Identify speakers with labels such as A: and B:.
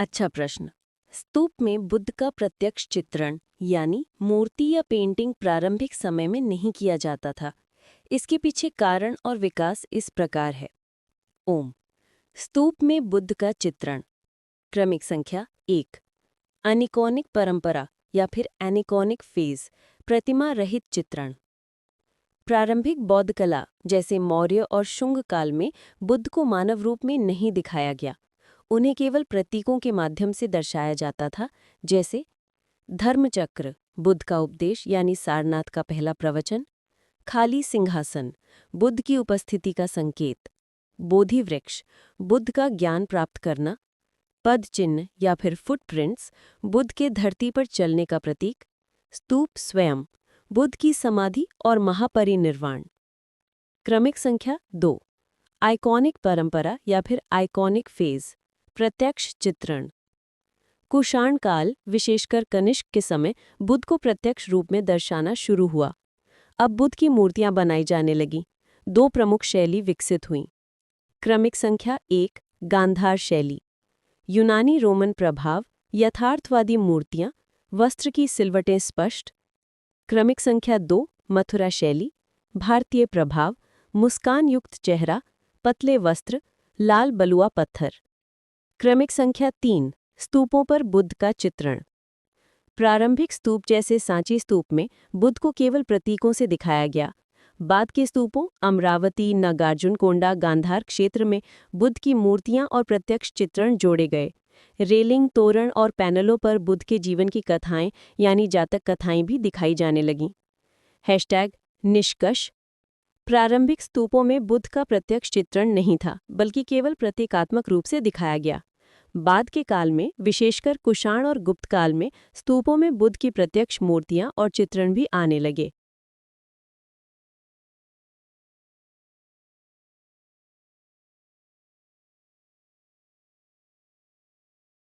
A: अच्छा प्रश्न। स्तूप में बुद्ध का प्रत्यक्ष चित्रण यानी मूर्ति या पेंटिंग प्रारंभिक समय में नहीं किया जाता था। इसके पीछे कारण और विकास इस प्रकार है। ओम। स्तूप में बुद्ध का चित्रण। क्रमिक संख्या 1। अनिकोनिक परंपरा या फिर एनिकोनिक फेज, प्रतिमा रहित चित्रण। प्रारंभिक बौद्ध कला जैसे मौर्य और शुंग काल में बुद्ध को मानव रूप में नहीं दिखाया गया। उन्हें केवल प्रतीकों के माध्यम से दर्शाया जाता था, जैसे धर्मचक्र, बुद्ध का उपदेश यानी सारनाथ का पहला प्रवचन। खाली सिंहासन, बुद्ध की उपस्थिति का संकेत। बोधि वृक्ष, बुद्ध का ज्ञान प्राप्त करना। पद चिन्ह या फिर फुटप्रिंट्स, बुद्ध के धरती पर चलने का प्रतीक। स्तूप स्वयं, बुद्ध की समाधि और महापरिनिर्वाण। क्रमिक संख्या 2। आइकॉनिक परंपरा या फिर आइकॉनिक फेज, प्रत्यक्ष चित्रण। कुषाण काल, विशेषकर कनिष्क के समय बुद्ध को प्रत्यक्ष रूप में दर्शाना शुरू हुआ। अब बुद्ध की मूर्तियां बनाई जाने लगीं। 2 प्रमुख शैली विकसित हुईं। क्रमिक संख्या 1। गांधार शैली, यूनानी रोमन प्रभाव, यथार्थवादी मूर्तियां, वस्त्र की सिलवटें स्पष्ट। क्रमिक संख्या 2। मथुरा शैली, भारतीय प्रभाव, मुस्कान युक्त चेहरा, पतले वस्त्र, लाल बलुआ पत्थर। क्रमिक संख्या 3। स्तूपों पर बुद्ध का चित्रण। प्रारंभिक स्तूप जैसे सांची स्तूप में बुद्ध को केवल प्रतीकों से दिखाया गया। बाद के स्तूपों अमरावती, नागार्जुनकोंडा, गांधार क्षेत्र में बुद्ध की मूर्तियां और प्रत्यक्ष चित्रण जोड़े गए। रेलिंग, तोरण और पैनलों पर बुद्ध के जीवन की कथाएं यानी जातक कथाएं भी दिखाई जाने लगीं। #निष्कर्ष। प्रारंभिक स्तूपों में बुद्ध का प्रत्यक्ष चित्रण नहीं था, बल्कि केवल प्रतीकात्मक रूप से दिखाया गया। बाद के काल में, विशेषकर कुषाण और गुप्त काल में, स्तूपों में बुद्ध की प्रत्यक्ष मूर्तियां और चित्रण भी आने लगे।